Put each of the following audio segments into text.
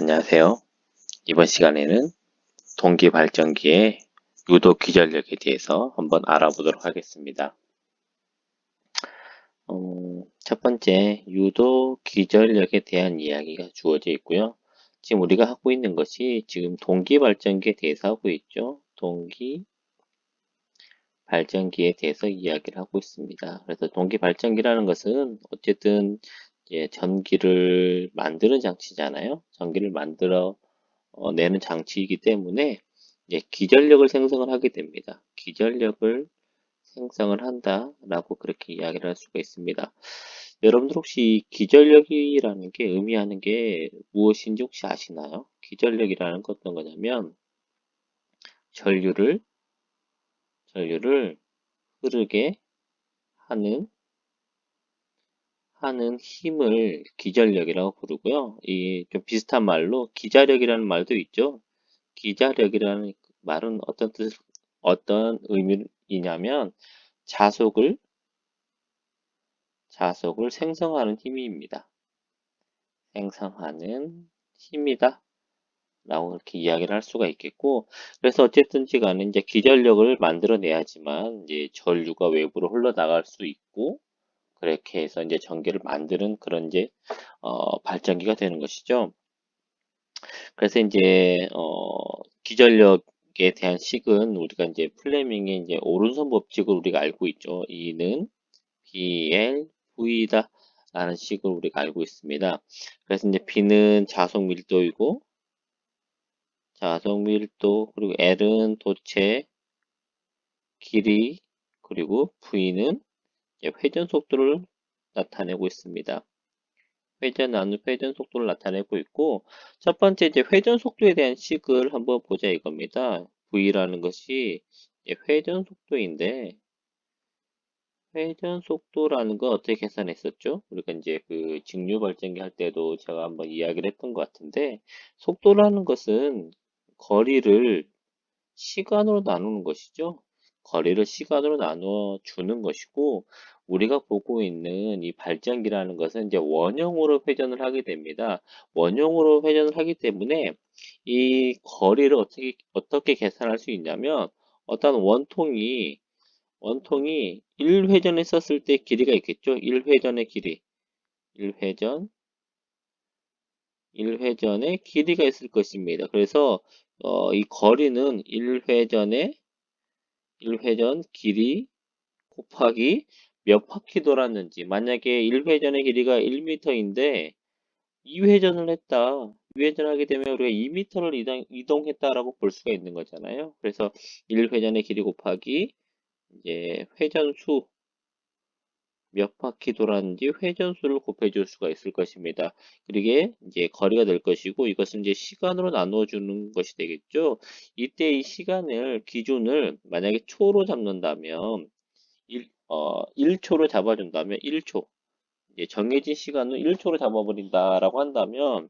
안녕하세요. 이번 시간에는 동기 발전기의 유도 기전력에 대해서 한번 알아보도록 하겠습니다. 첫 번째, 유도 기전력에 대한 이야기가 주어져 있고요. 지금 우리가 하고 있는 것이 지금 동기 발전기에 대해서 하고 있죠. 동기 발전기에 대해서 이야기를 하고 있습니다. 그래서 동기 발전기라는 것은 어쨌든 이제 전기를 만드는 장치잖아요. 전기를 만들어 내는 장치이기 때문에 이제 기전력을 생성을 하게 됩니다. 기전력을 생성을 한다라고 그렇게 이야기를 할 수가 있습니다. 여러분들 혹시 기전력이라는 게 의미하는 게 무엇인지 혹시 아시나요? 기전력이라는 건 어떤 거냐면 전류를 흐르게 하는 힘을 기전력이라고 부르고요. 이 좀 비슷한 말로 기자력이라는 말도 있죠. 기자력이라는 말은 어떤 의미이냐면 자속을 생성하는 힘입니다. 생성하는 힘이다. 라고 이렇게 이야기를 할 수가 있겠고, 그래서 어쨌든지 간에 이제 기전력을 만들어내야지만 이제 전류가 외부로 흘러나갈 수 있고, 그렇게 해서 이제 전기를 만드는 그런 이제, 발전기가 되는 것이죠. 그래서 이제 기전력에 대한 식은 우리가 이제 플레밍의 이제 오른손 법칙을 우리가 알고 있죠. E는 BL V다 라는 식을 우리가 알고 있습니다. 그래서 이제 B는 자속 밀도이고 그리고 L은 도체 길이 그리고 V는 이제 회전 속도를 나타내고 있습니다. 회전 속도를 나타내고 있고, 첫 번째 이제 회전 속도에 대한 식을 한번 보자 이겁니다. V라는 것이 이제 회전 속도인데, 회전 속도라는 거 어떻게 계산했었죠? 우리가 이제 그 직류 발전기 할 때도 제가 한번 이야기를 했던 것 같은데, 속도라는 것은 거리를 시간으로 나누는 것이죠. 거리를 시간으로 나누어 주는 것이고, 우리가 보고 있는 이 발전기라는 것은 이제 원형으로 회전을 하게 됩니다. 원형으로 회전을 하기 때문에 이 거리를 어떻게 계산할 수 있냐면, 어떤 원통이 1회전에 썼을 때 길이가 있겠죠. 1회전의 길이. 1회전, 1회전의 길이가 있을 것입니다. 그래서 이 거리는 1회전 길이 곱하기 몇 바퀴 돌았는지. 만약에 1회전의 길이가 1m인데 2회전을 했다. 2회전 하게 되면 우리가 2m를 이동했다라고 볼 수가 있는 거잖아요. 그래서 1회전의 길이 곱하기 이제 회전수 몇 바퀴 돌았는지 회전수를 곱해줄 수가 있을 것입니다. 그게 이제 거리가 될 것이고 이것은 이제 시간으로 나누어 주는 것이 되겠죠. 이때 이 시간을 기준을 만약에 초로 잡는다면 1초로 잡아준다면 1초 이제 정해진 시간을 1초로 잡아버린다라고 한다면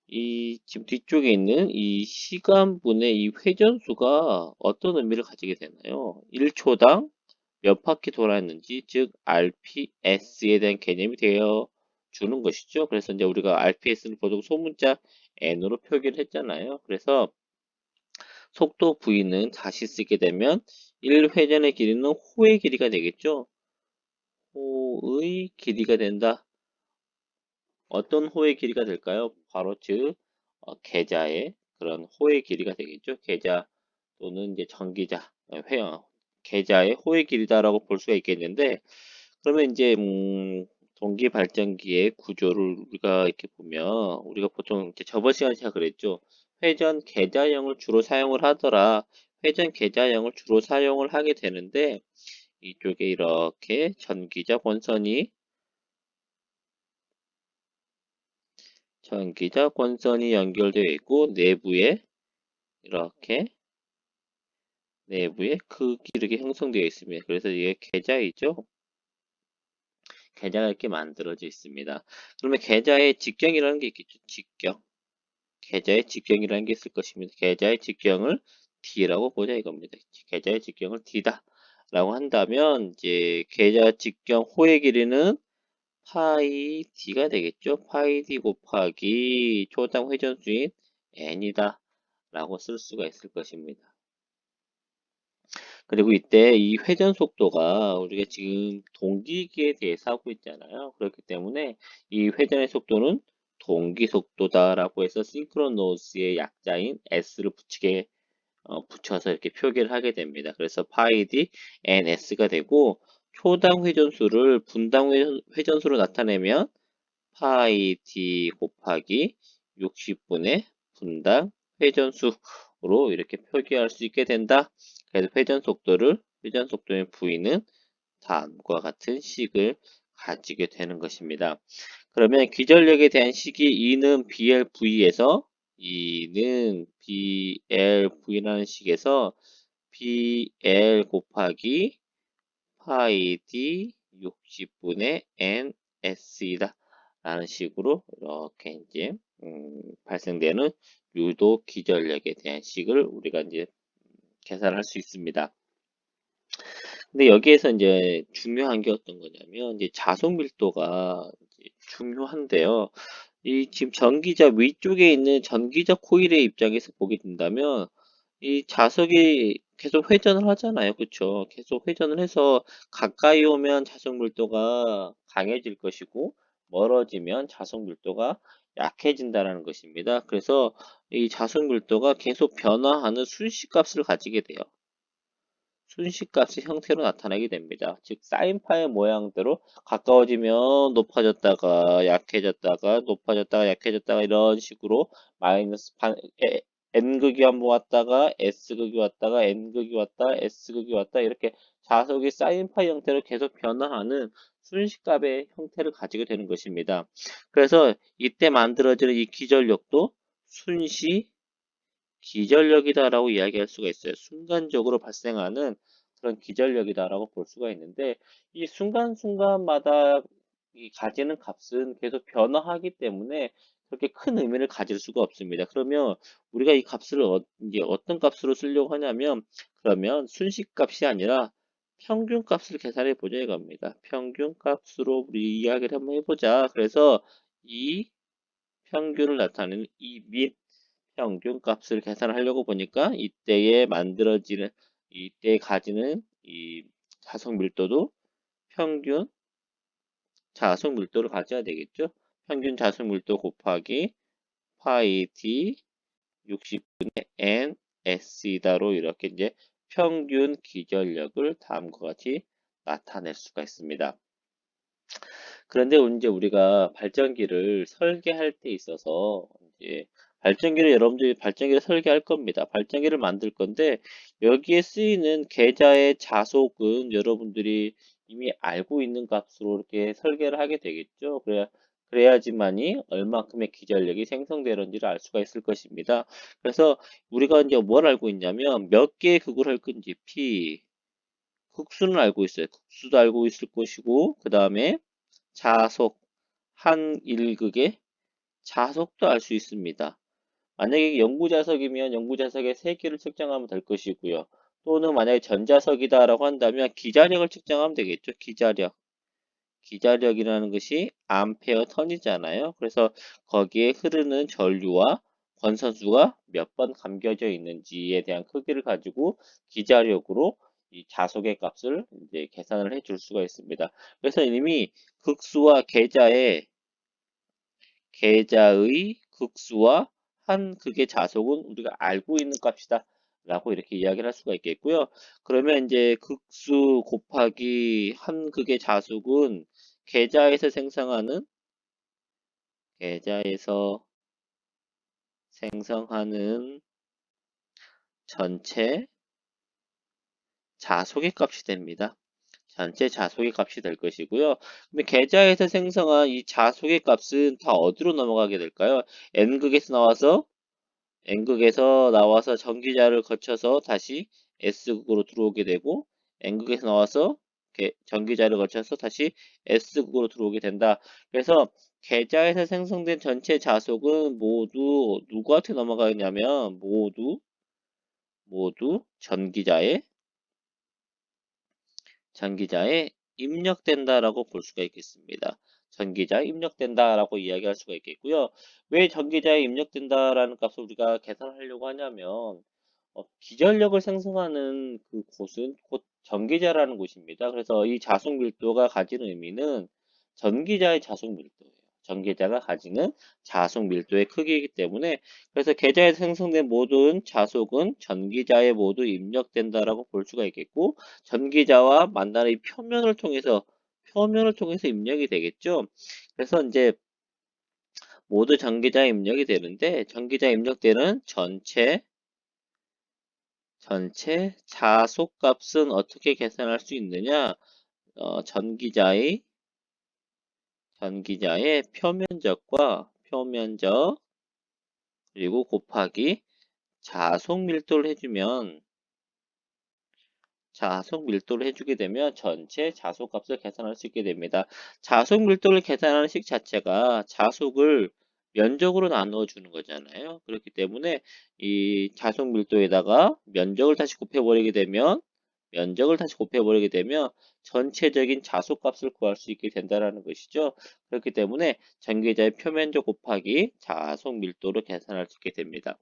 이 지금 뒤쪽에 있는 이 시간분의 이 회전수가 어떤 의미를 가지게 되나요? 1초당 몇 바퀴 돌았는지, 즉 RPS에 대한 개념이 되어 주는 것이죠. 그래서 이제 우리가 RPS는 보통 소문자 N으로 표기를 했잖아요. 그래서 속도 V는 다시 쓰게 되면 1회전의 길이는 호의 길이가 되겠죠. 호의 길이가 된다. 어떤 호의 길이가 될까요? 바로 즉 계좌의 그런 호의 길이가 되겠죠. 계좌 또는 이제 전기자, 계좌의 호의 길이다라고 볼 수가 있겠는데 그러면 이제 동기 발전기의 구조를 우리가 이렇게 보면 우리가 보통 이제 저번 시간에 제가 그랬죠. 회전 계좌형을 주로 사용을 하더라. 회전 계좌형을 주로 사용을 하게 되는데 이쪽에 이렇게 전기자 권선이 연결되어 있고 이렇게 내부에 이렇게 형성되어 있습니다. 그래서 이게 계좌이죠. 계좌가 이렇게 만들어져 있습니다. 그러면 계좌의 직경이라는 게 있겠죠. 직경. 계좌의 직경이라는 게 있을 것입니다. 계좌의 직경을 D라고 보자 이겁니다. 계좌의 직경을 D다. 라고 한다면 이제 계좌 직경 호의 길이는 파이 d가 되겠죠. 파이 d 곱하기 초당 회전수인 n이다 라고 쓸 수가 있을 것입니다. 그리고 이때 이 회전 속도가 우리가 지금 동기기에 대해서 하고 있잖아요. 그렇기 때문에 이 회전의 속도는 동기 속도다라고 해서 싱크로노스의 약자인 s를 붙여서 이렇게 표기를 하게 됩니다. 그래서 파이 d ns가 되고 초당 회전수를 분당 회전수로 나타내면 파이 d 곱하기 60분의 분당 회전수로 이렇게 표기할 수 있게 된다. 그래서 회전 속도의 V는 다음과 같은 식을 가지게 되는 것입니다. 그러면 기전력에 대한 식이 E는 BLV에서 BL 곱하기 파이 d 60분의 ns이다 라는 식으로 이렇게 이제 발생되는 유도 기전력에 대한 식을 우리가 이제 계산할 수 있습니다. 근데 여기에서 이제 중요한 게 어떤 거냐면 이제 자속 밀도가 이제 중요한데요. 이 지금 전기자 위쪽에 있는 전기자 코일의 입장에서 보게 된다면 이 자석이 계속 회전을 하잖아요. 그쵸? 계속 회전을 해서 가까이 오면 자석 밀도가 강해질 것이고 멀어지면 자석 밀도가 약해진다는 것입니다. 그래서 이 자석 밀도가 계속 변화하는 순시값을 가지게 돼요. 순시값의 형태로 나타나게 됩니다. 즉 사인파의 모양대로 가까워지면 높아졌다가 약해졌다가 높아졌다가 약해졌다가 이런 식으로 마이너스 n극이 한번 왔다가 s극이 왔다가 n극이 왔다 s극이 왔다 이렇게 자석이 사인파 형태로 계속 변화하는 순시값의 형태를 가지게 되는 것입니다. 그래서 이때 만들어지는 이 기전력도 순시 기전력이다라고 이야기할 수가 있어요. 순간적으로 발생하는 그런 기전력이다라고 볼 수가 있는데 이 순간순간마다 이 가지는 값은 계속 변화하기 때문에 그렇게 큰 의미를 가질 수가 없습니다. 그러면 우리가 이 값을 이제 어떤 값으로 쓰려고 하냐면 그러면 순식값이 아니라 평균값을 계산해 보자 이겁니다. 평균값으로 우리 이야기를 한번 해보자. 그래서 이 평균을 나타내는 이 평균 값을 계산하려고 보니까 이때에 가지는 이 자석 밀도도 평균 자석 밀도를 가져야 되겠죠. 평균 자석 밀도 곱하기 파이 d 60분의 n s이다로 이렇게 이제 평균 기전력을 다음과 같이 나타낼 수가 있습니다. 그런데 이제 우리가 발전기를 설계할 때 있어서 이제 여러분들이 발전기를 설계할 겁니다. 발전기를 만들 건데 여기에 쓰이는 계좌의 자속은 여러분들이 이미 알고 있는 값으로 이렇게 설계를 하게 되겠죠. 그래야지만이 얼마큼의 기전력이 생성되는지를 알 수가 있을 것입니다. 그래서 우리가 이제 뭘 알고 있냐면 몇 개의 극을 할 건지 극수는 알고 있어요. 극수도 알고 있을 것이고 그 다음에 자속 한 일극의 자속도 알 수 있습니다. 만약에 영구자석이면 영구자석의 세기를 측정하면 될 것이고요. 또는 만약에 전자석이다라고 한다면 기자력을 측정하면 되겠죠. 기자력이라는 것이 암페어 턴이잖아요. 그래서 거기에 흐르는 전류와 권선수가 몇 번 감겨져 있는지에 대한 크기를 가지고 기자력으로 이 자속의 값을 이제 계산을 해 줄 수가 있습니다. 그래서 이미 계좌의 극수와 한 극의 자속은 우리가 알고 있는 값이다. 라고 이렇게 이야기를 할 수가 있겠고요. 그러면 이제 극수 곱하기 한 극의 자속은 계좌에서 생성하는 전체 자속의 값이 됩니다. 전체 자속의 값이 될 것이고요. 그럼 계좌에서 생성한 이 자속의 값은 다 어디로 넘어가게 될까요? N극에서 나와서 전기자를 거쳐서 다시 S극으로 들어오게 되고 N극에서 나와서 전기자를 거쳐서 다시 S극으로 들어오게 된다. 그래서 계좌에서 생성된 전체 자속은 모두 누구한테 넘어가냐면 모두 전기자의 입력된다라고 볼 수가 있겠습니다. 전기자에 입력된다라고 이야기할 수가 있겠고요. 왜 전기자에 입력된다라는 값을 우리가 계산하려고 하냐면 기전력을 생성하는 그 곳은 곧 전기자라는 곳입니다. 그래서 이 자속 밀도가 가지는 의미는 전기자의 자속 밀도예요. 전기자가 가지는 자속 밀도의 크기이기 때문에 그래서 계좌에서 생성된 모든 자속은 전기자에 모두 입력된다라고 볼 수가 있겠고 전기자와 만나는 이 표면을 통해서 입력이 되겠죠. 그래서 이제 모두 전기자에 입력이 되는데 전기자에 입력되는 전체 자속값은 어떻게 계산할 수 있느냐? 전기자의 표면적 그리고 곱하기 자속 밀도를 해주게 되면 전체 자속값을 계산할 수 있게 됩니다. 자속 밀도를 계산하는 식 자체가 자속을 면적으로 나누어 주는 거잖아요. 그렇기 때문에 이 자속 밀도에다가 면적을 다시 곱해버리게 되면 전체적인 자속값을 구할 수 있게 된다는 것이죠. 그렇기 때문에 전기자의 표면적 곱하기 자속 밀도로 계산할 수 있게 됩니다.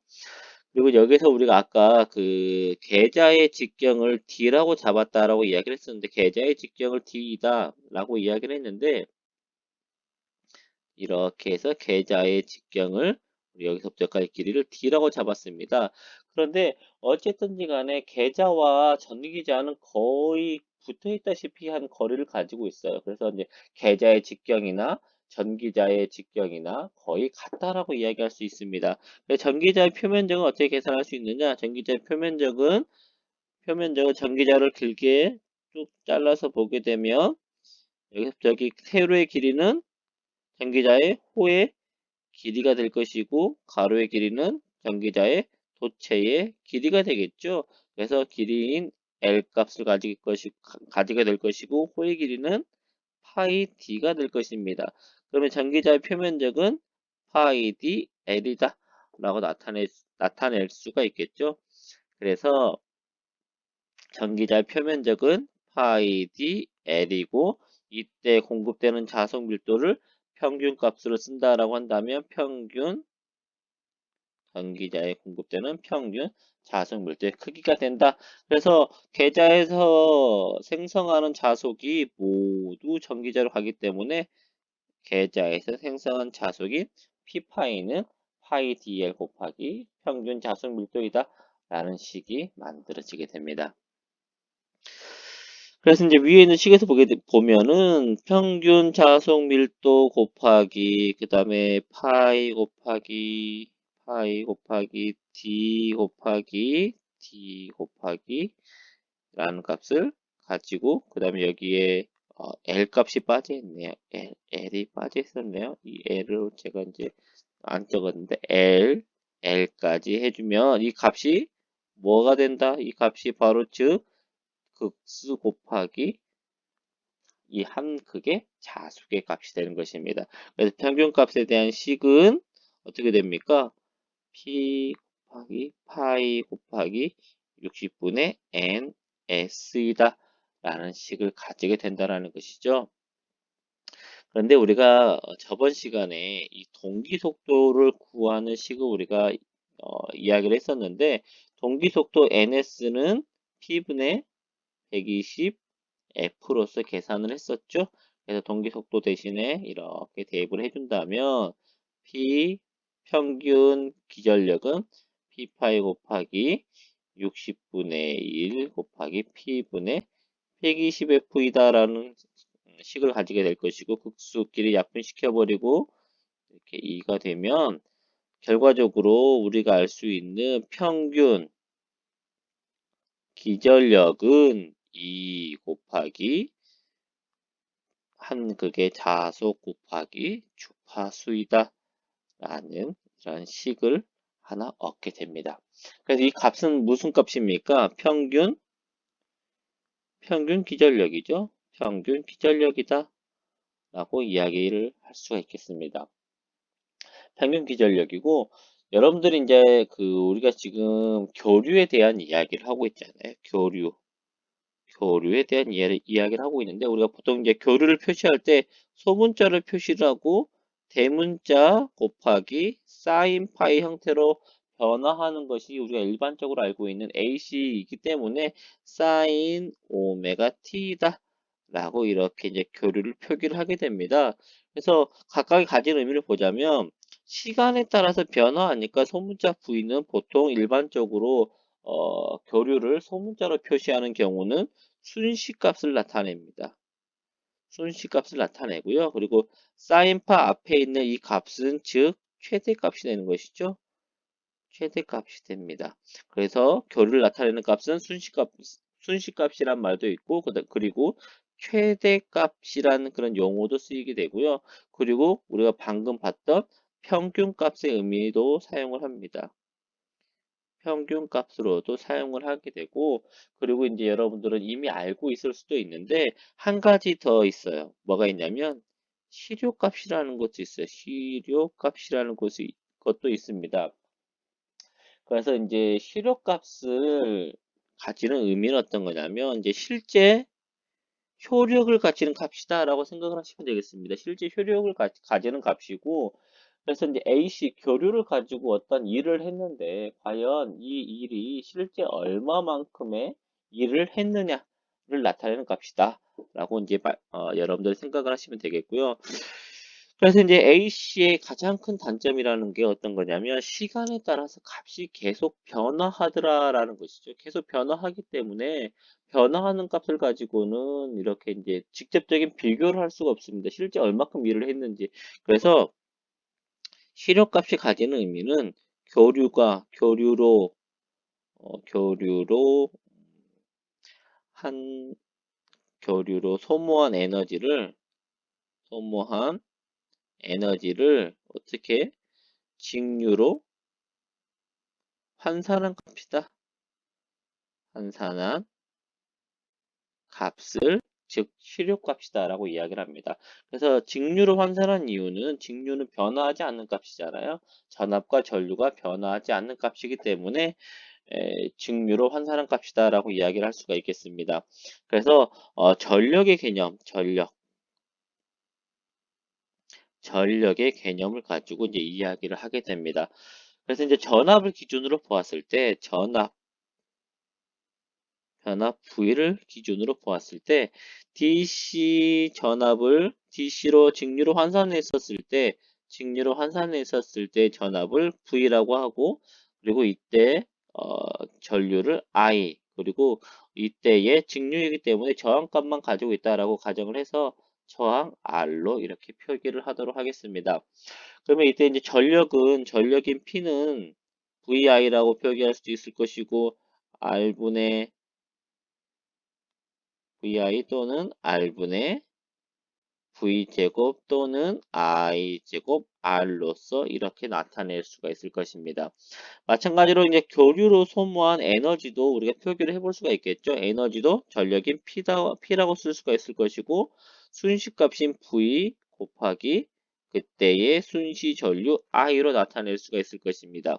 그리고 여기서 우리가 아까 그 계좌의 직경을 D라고 잡았다라고 이야기를 했었는데 계좌의 직경을 D이다라고 이야기를 했는데 이렇게 해서 계좌의 직경을 우리 여기서부터 여기까지 길이를 D라고 잡았습니다. 그런데 어쨌든지 간에 계좌와 전기자는 거의 붙어 있다시피 한 거리를 가지고 있어요. 그래서 이제 계좌의 직경이나 전기자의 직경이나 거의 같다라고 이야기할 수 있습니다. 전기자의 표면적은 어떻게 계산할 수 있느냐? 전기자의 표면적은 전기자를 길게 쭉 잘라서 보게 되면 여기서부터 여기 세로의 길이는 전기자의 호의 길이가 될 것이고 가로의 길이는 전기자의 도체의 길이가 되겠죠. 그래서 길이인 L 값을 가지게 될 것이고 호의 길이는 파이 D가 될 것입니다. 그러면 전기자의 표면적은 파이 D L이다 라고 나타낼 수가 있겠죠. 그래서 전기자의 표면적은 파이 D L이고 이때 공급되는 자석 밀도를 평균값으로 쓴다라고 한다면 전기자에 공급되는 평균 자석 밀도의 크기가 된다. 그래서 계좌에서 생성하는 자석이 모두 전기자로 가기 때문에 계좌에서 생성한 자석인 P파이는 파이 DL 곱하기 평균 자석 밀도이다. 라는 식이 만들어지게 됩니다. 그래서 이제 위에 있는 식에서 보면은 평균 자속 밀도 곱하기 그 다음에 파이 곱하기 D 곱하기 라는 값을 가지고 그 다음에 여기에 L 값이 빠져 있네요. L이 빠져 있었네요. 이 L을 제가 이제 안 적었는데 L까지 해주면 이 값이 뭐가 된다? 이 값이 바로 즉 극수 곱하기 이 한 극의 자수의 값이 되는 것입니다. 그래서 평균값에 대한 식은 어떻게 됩니까? P 곱하기 파이 곱하기 60분의 NS이다 라는 식을 가지게 된다는 것이죠. 그런데 우리가 저번 시간에 이 동기속도를 구하는 식을 우리가 이야기를 했었는데 동기속도 NS는 P분의 120 F로서 계산을 했었죠. 그래서 동기속도 대신에 이렇게 대입을 해준다면 P 평균 기전력은 P파이 곱하기 60분의 1 곱하기 P분의 120F이다라는 식을 가지게 될 것이고 극수끼리 약분시켜버리고 이렇게 2가 되면 결과적으로 우리가 알 수 있는 평균 기전력은 2 곱하기 한 극의 자속 곱하기 주파수이다 라는 이런 식을 하나 얻게 됩니다. 그래서 이 값은 무슨 값입니까? 평균 기전력이죠. 평균 기전력이다 라고 이야기를 할 수가 있겠습니다. 평균 기전력이고 여러분들이 이제 우리가 지금 교류에 대한 이야기를 하고 있잖아요. 교류에 대한 이야기를 하고 있는데 우리가 보통 이제 교류를 표시할 때 소문자를 표시를 하고 대문자 곱하기 사인 파이 형태로 변화하는 것이 우리가 일반적으로 알고 있는 AC이기 때문에 사인 오메가 t다 라고 이렇게 이제 교류를 표기를 하게 됩니다. 그래서 각각이 가진 의미를 보자면 시간에 따라서 변화하니까 소문자 V는 보통 일반적으로 교류를 소문자로 표시하는 경우는 순시값을 나타냅니다. 순시값을 나타내고요. 그리고 사인파 앞에 있는 이 값은 즉 최대값이 되는 것이죠. 최대값이 됩니다. 그래서 교류를 나타내는 값은 순시값이란 말도 있고 그리고 최대값이라는 그런 용어도 쓰이게 되고요. 그리고 우리가 방금 봤던 평균값의 의미도 사용을 합니다. 평균값으로도 사용을 하게 되고 그리고 이제 여러분들은 이미 알고 있을 수도 있는데 한 가지 더 있어요. 뭐가 있냐면 실효값이라는 것도 있어요. 실효값이라는 것도 있습니다. 그래서 이제 실효값을 가지는 의미는 어떤 거냐면 이제 실제 효력을 가지는 값이다라고 생각을 하시면 되겠습니다. 실제 효력을 가지는 값이고 그래서 이제 AC 교류를 가지고 어떤 일을 했는데 과연 이 일이 실제 얼마만큼의 일을 했느냐를 나타내는 값이다. 라고 이제 여러분들 생각을 하시면 되겠고요. 그래서 이제 A씨의 가장 큰 단점이라는 게 어떤 거냐면 시간에 따라서 값이 계속 변화하더라라는 것이죠. 계속 변화하기 때문에 변화하는 값을 가지고는 이렇게 이제 직접적인 비교를 할 수가 없습니다. 실제 얼마큼 일을 했는지. 그래서 실효값이 가지는 의미는 교류로 한 교류로 소모한 에너지를 어떻게 직류로 환산한 값이다. 환산한 값을 즉 실효값이다라고 이야기를 합니다. 그래서 직류로 환산한 이유는 직류는 변화하지 않는 값이잖아요. 전압과 전류가 변화하지 않는 값이기 때문에 직류로 환산한 값이다라고 이야기를 할 수가 있겠습니다. 그래서 전력의 개념을 가지고 이제 이야기를 하게 됩니다. 그래서 이제 전압을 기준으로 보았을 때 변압 V를 기준으로 보았을 때 DC 전압을 DC로 직류로 환산했었을 때 전압을 V라고 하고 그리고 이때 전류를 I 그리고 이때의 직류이기 때문에 저항값만 가지고 있다라고 가정을 해서 저항 R로 이렇게 표기를 하도록 하겠습니다. 그러면 이때 이제 전력인 P는 VI라고 표기할 수도 있을 것이고 R분의 vi 또는 r분의 v제곱 또는 i제곱 r로서 이렇게 나타낼 수가 있을 것입니다. 마찬가지로 이제 교류로 소모한 에너지도 우리가 표기를 해볼 수가 있겠죠. 에너지도 전력인 P라고 쓸 수가 있을 것이고 순시값인 V 곱하기 그때의 순시 전류 I로 나타낼 수가 있을 것입니다.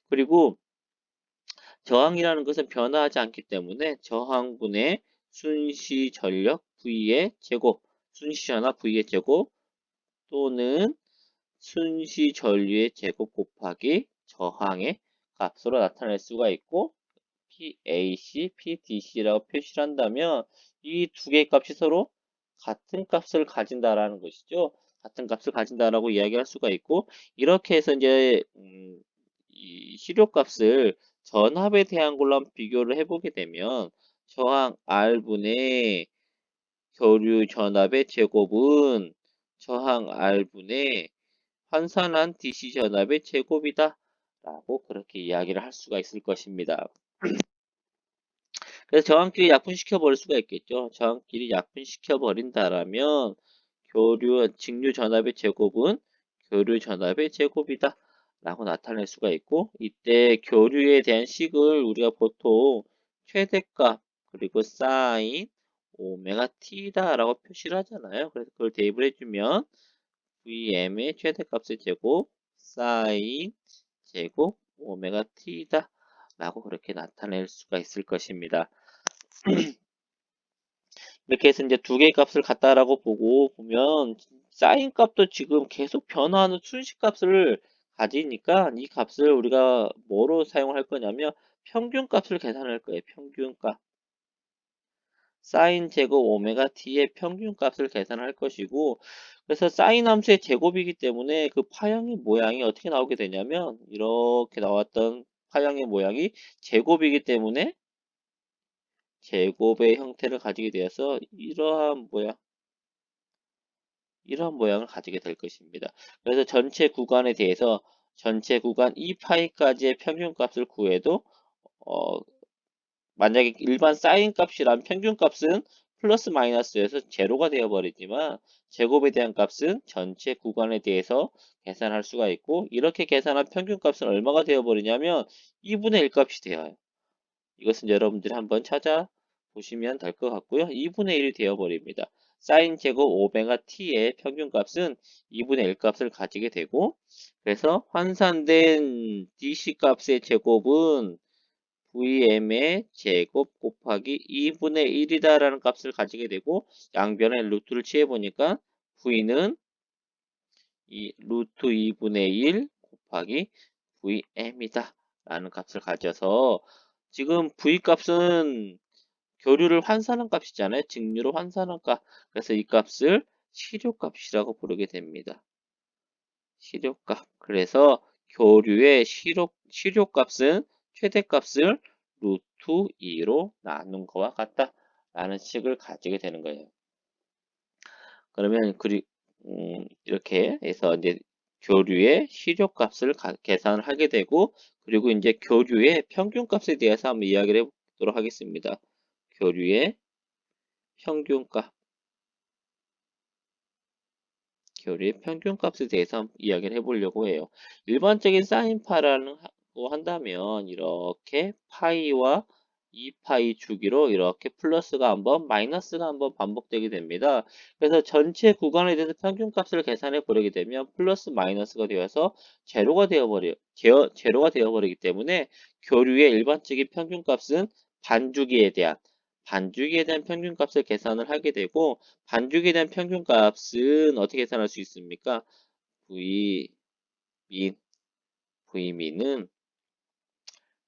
그리고 저항이라는 것은 변화하지 않기 때문에 저항분의 순시 전력 V의 제곱, 순시 전압 V의 제곱 또는 순시 전류의 제곱 곱하기 저항의 값으로 나타낼 수가 있고 PAC, PDC라고 표시를 한다면 이 두 개의 값이 서로 같은 값을 가진다라는 것이죠. 같은 값을 가진다라고 이야기할 수가 있고 이렇게 해서 이제 이 실효값을 전압에 대한 걸로 한번 비교를 해보게 되면 저항 R분의 교류 전압의 제곱은 저항 R분의 환산한 DC 전압의 제곱이다 라고 그렇게 이야기를 할 수가 있을 것입니다. 그래서 저항끼리 약분시켜 버릴 수가 있겠죠. 저항끼리 약분시켜 버린다라면 직류 전압의 제곱은 교류 전압의 제곱이다 라고 나타낼 수가 있고 이때 교류에 대한 식을 우리가 보통 최대값 그리고 사인 오메가 t다 라고 표시를 하잖아요. 그래서 그걸 대입을 해주면 Vm의 최대값의 제곱 사인 제곱 오메가 t다 라고 그렇게 나타낼 수가 있을 것입니다. 이렇게 해서 이제 두 개의 값을 같다라고 보고 보면 사인 값도 지금 계속 변화하는 순식값을 가지니까 이 값을 우리가 뭐로 사용할 거냐면 평균 값을 계산할 거예요. 평균 값. 사인 제곱 오메가 t의 평균 값을 계산할 것이고, 그래서 사인 함수의 제곱이기 때문에 그 파형의 모양이 어떻게 나오게 되냐면 이렇게 나왔던 파형의 모양이 제곱이기 때문에 제곱의 형태를 가지게 되어서 이러한 모양을 가지게 될 것입니다. 그래서 전체 구간에 대해서 전체 구간 2파이까지의 평균값을 구해도 어, 만약에 일반 사인 값이란 평균 값은 플러스 마이너스에서 제로가 되어버리지만 제곱에 대한 값은 전체 구간에 대해서 계산할 수가 있고, 이렇게 계산한 평균 값은 얼마가 되어버리냐면 2분의 1 값이 되어요. 이것은 여러분들이 한번 찾아보시면 될 것 같고요. 2분의 1이 되어버립니다. 사인 제곱 오메가 t의 평균값은 2분의 1 값을 가지게 되고, 그래서 환산된 dc 값의 제곱은 vm의 제곱 곱하기 2분의 1이다라는 값을 가지게 되고, 양변에 루트를 취해보니까 v는 이 루트 2분의 1 곱하기 vm이다 라는 값을 가져서, 지금 v 값은 교류를 환산한 값이잖아요. 직류로 환산한 값. 그래서 이 값을 실효값이라고 부르게 됩니다. 실효값. 그래서 교류의 실효값은 최대값을 루트 2로 나눈 것과 같다 라는 식을 가지게 되는 거예요. 그러면 이렇게 해서 이제 교류의 실효값을 계산을 하게 되고, 그리고 이제 교류의 평균값에 대해서 한번 이야기를 해보도록 하겠습니다. 교류의 평균값, 교류의 평균값에 대해서 한번 이야기를 해보려고 해요. 일반적인 사인파라고 한다면 이렇게 파이와 2파이 주기로 이렇게 플러스가 한번 마이너스가 한번 반복되게 됩니다. 그래서 전체 구간에 대해서 평균값을 계산해 버리게 되면 플러스 마이너스가 되어서 제로가 되어버리기 때문에 교류의 일반적인 평균값은 반주기에 대한 평균값을 계산을 하게 되고, 반주기에 대한 평균값은 어떻게 계산할 수 있습니까? v 민, v민은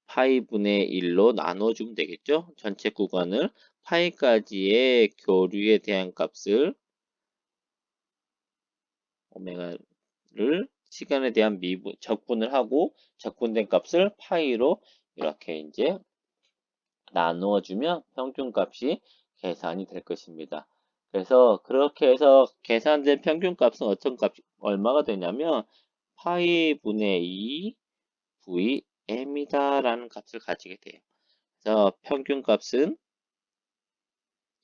파이분의 1로 나눠주면 되겠죠? 전체 구간을 파이까지의 교류에 대한 값을 오메가를 시간에 대한 적분을 하고, 적분된 값을 파이로 이렇게 이제 나누어주면 평균값이 계산이 될 것입니다. 그래서 그렇게 해서 계산된 평균값은 얼마가 되냐면 파이 분의 2 VM이다 라는 값을 가지게 돼요. 그래서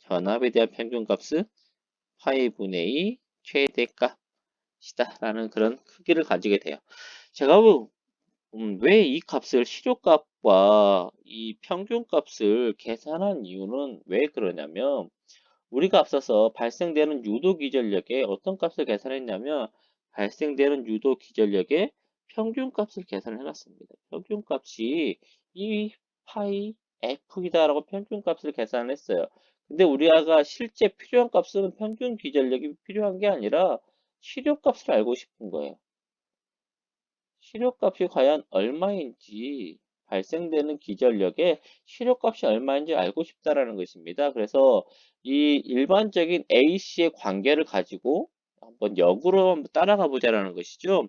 전압에 대한 평균값은 파이 분의 2 최대값이다 라는 그런 크기를 가지게 돼요. 제가 왜 이 값을 실효값과 이 평균값을 계산한 이유는 왜 그러냐면, 우리가 앞서서 발생되는 유도 기전력에 어떤 값을 계산했냐면 발생되는 유도 기전력의 평균값을 계산해 놨습니다. 평균값이 2 파이 F이다라고 평균값을 계산했어요. 근데 우리가 실제 필요한 값은 평균 기전력이 필요한 게 아니라 실효값을 알고 싶은 거예요. 실효값이 과연 얼마인지, 발생되는 기전력의 실효값이 얼마인지 알고 싶다라는 것입니다. 그래서 이 일반적인 AC의 관계를 가지고 한번 역으로 한번 따라가 보자라는 것이죠.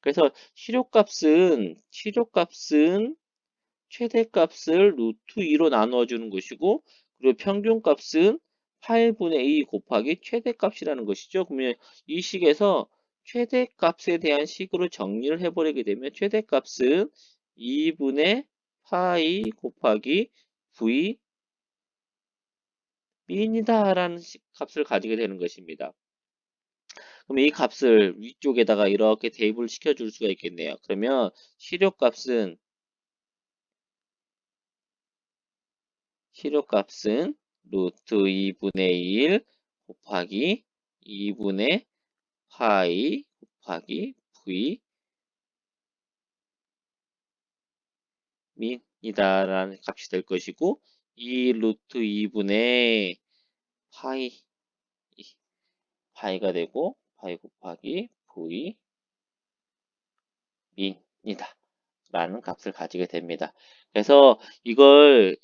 그래서 실효값은 최대값을 루트 2로 나누어 주는 것이고, 그리고 평균값은 8분의 2 곱하기 최대값이라는 것이죠. 그러면 이 식에서 최대값에 대한 식으로 정리를 해버리게 되면 최대값은 2분의 파이 곱하기 v 민이다라는 값을 가지게 되는 것입니다. 그럼 이 값을 위쪽에다가 이렇게 대입을 시켜줄 수가 있겠네요. 그러면 실효값은 루트 2분의 1 곱하기 2분의 파이 곱하기 v 민이다라는 값이 될 것이고, 이 루트 2분의 파이, 파이가 되고, 파이 곱하기 v 민이다. 라는 값을 가지게 됩니다. 그래서 이걸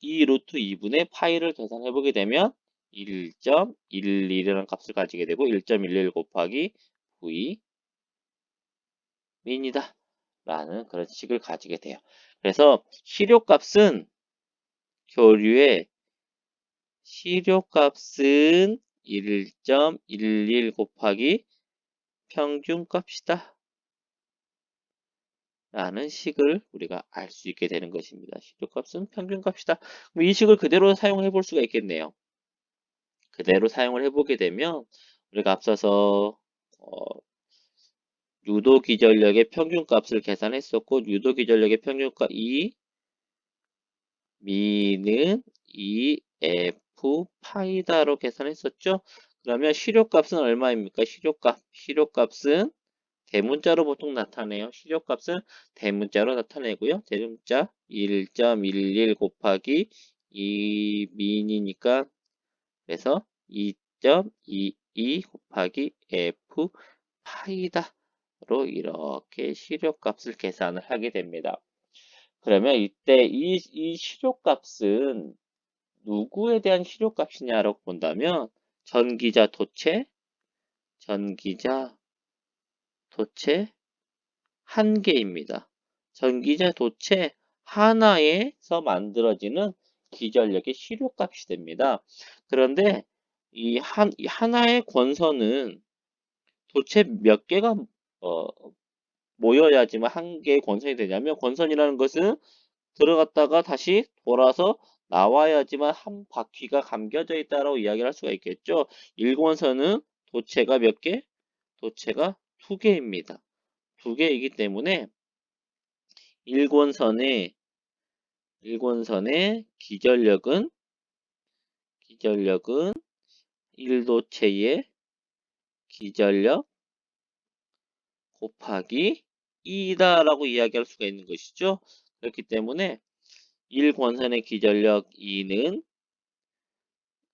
이 루트 2분의 파이를 계산해 보게 되면 1.11이라는 값을 가지게 되고 1.11 곱하기 v 민이다. 라는 그런 식을 가지게 돼요. 그래서 시료값은 교류의 시료값은 1.11 곱하기 평균값이다. 라는 식을 우리가 알 수 있게 되는 것입니다. 시료값은 평균값이다. 그럼 이 식을 그대로 사용해 볼 수가 있겠네요. 그대로 사용을 해보게 되면 우리가 앞서서 유도 기전력의 평균값을 계산했었고 유도 기전력의 평균값 이 미는 2f 파이다로 계산했었죠. 그러면 시료값은 얼마입니까? 시료값은 대문자로 보통 나타내요. 시료값은 대문자로 나타내고요. 대문자 1.11 곱하기 2 민이니까 그래서 2.22 곱하기 f 파이다로 이렇게 시료값을 계산을 하게 됩니다. 그러면 이때 이 시료값은 누구에 대한 시료값이냐라고 본다면 전기자 도체 한 개입니다. 전기자 도체 하나에서 만들어지는 기전력의 시료값이 됩니다. 그런데 이 하나의 권선은 도체 몇 개가 어, 모여야지만 한 개의 권선이 되냐면 권선이라는 것은 들어갔다가 다시 돌아서 나와야지만 한 바퀴가 감겨져 있다라고 이야기를 할 수가 있겠죠. 1권선은 도체가 몇 개? 도체가 두 개입니다. 두 개이기 때문에 1권선의 기전력은 1도체의 기전력 곱하기 2다라고 이야기할 수가 있는 것이죠. 그렇기 때문에 1권선의 기전력 2는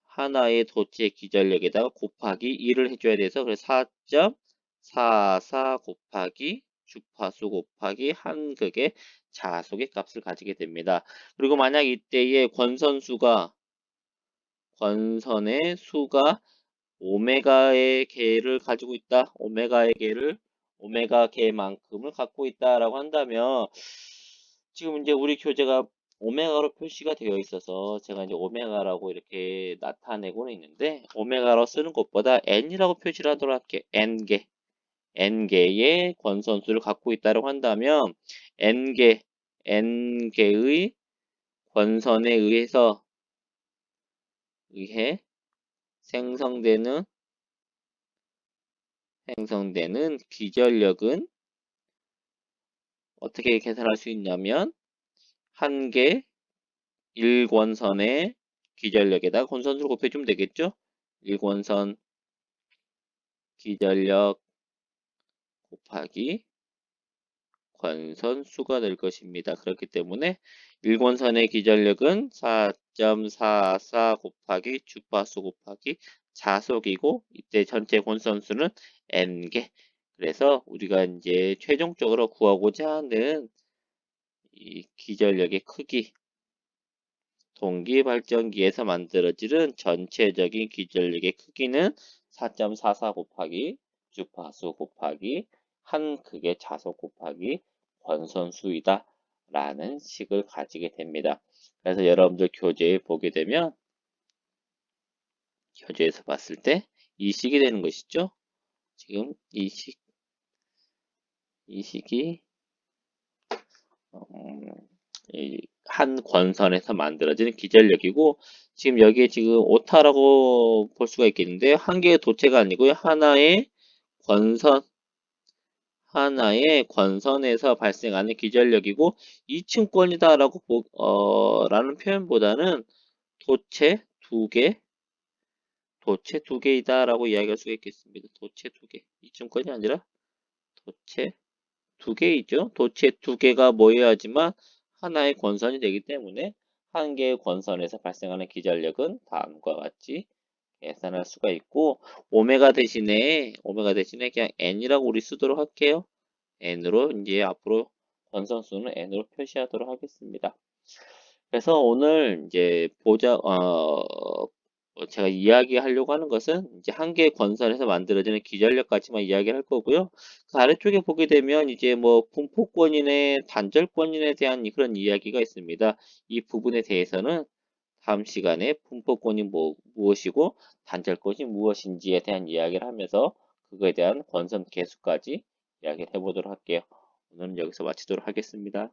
하나의 도체 기전력에다가 곱하기 2를 해줘야 돼서 그래서 4.44 곱하기 주파수 곱하기 한극의 자속의 값을 가지게 됩니다. 그리고 만약 이때의 권선의 수가 오메가의 개를 가지고 있다. 오메가 개만큼을 갖고 있다라고 한다면 지금 이제 우리 교재가 오메가로 표시가 되어 있어서 제가 이제 오메가라고 이렇게 나타내고는 있는데 오메가로 쓰는 것보다 n이라고 표시를 하도록 할게요. n개의 권선수를 갖고 있다고 한다면 n개의 권선에 의해 생성되는 기전력은 어떻게 계산할 수 있냐면 한 개 1권선의 기전력에다가 권선수를 곱해주면 되겠죠? 1권선 기전력 곱하기 권선수가 될 것입니다. 그렇기 때문에 1권선의 기전력은 4.44 곱하기 주파수 곱하기 자속이고 이때 전체 권선수는 n개. 그래서 우리가 이제 최종적으로 구하고자 하는 이 기전력의 크기 동기발전기에서 만들어지는 전체적인 기전력의 크기는 4.44 곱하기 주파수 곱하기 한 극의 자속 곱하기 권선수이다 라는 식을 가지게 됩니다. 그래서 여러분들 교재에 보게 되면 교재에서 봤을 때 이 식이 되는 것이죠. 지금 이 식이 한 권선에서 만들어지는 기전력이고 지금 여기에 지금 오타라고 볼 수가 있겠는데 한 개의 도체가 아니고요. 하나의 권선에서 발생하는 기전력이고 2층권이다라고 라는 표현보다는 도체 두 개이다라고 이야기할 수가 있겠습니다. 도체 두 개. 2층권이 아니라 도체 두 개이죠. 도체 두 개가 모여야지만 하나의 권선이 되기 때문에 한 개의 권선에서 발생하는 기전력은 다음과 같이 계산할 수가 있고, 오메가 대신에 그냥 n이라고 우리 쓰도록 할게요. n으로 이제 앞으로 권선수는 n으로 표시하도록 하겠습니다. 그래서 오늘 이제 제가 이야기하려고 하는 것은 이제 한 개의 권선에서 만들어지는 기전력까지만 이야기를 할 거고요. 그 아래쪽에 보게 되면 이제 뭐 분포권이네, 단절권인에 대한 그런 이야기가 있습니다. 이 부분에 대해서는 다음 시간에 분포권이 무엇이고 단절권이 무엇인지에 대한 이야기를 하면서 그거에 대한 권선 계수까지 이야기를 해보도록 할게요. 오늘은 여기서 마치도록 하겠습니다.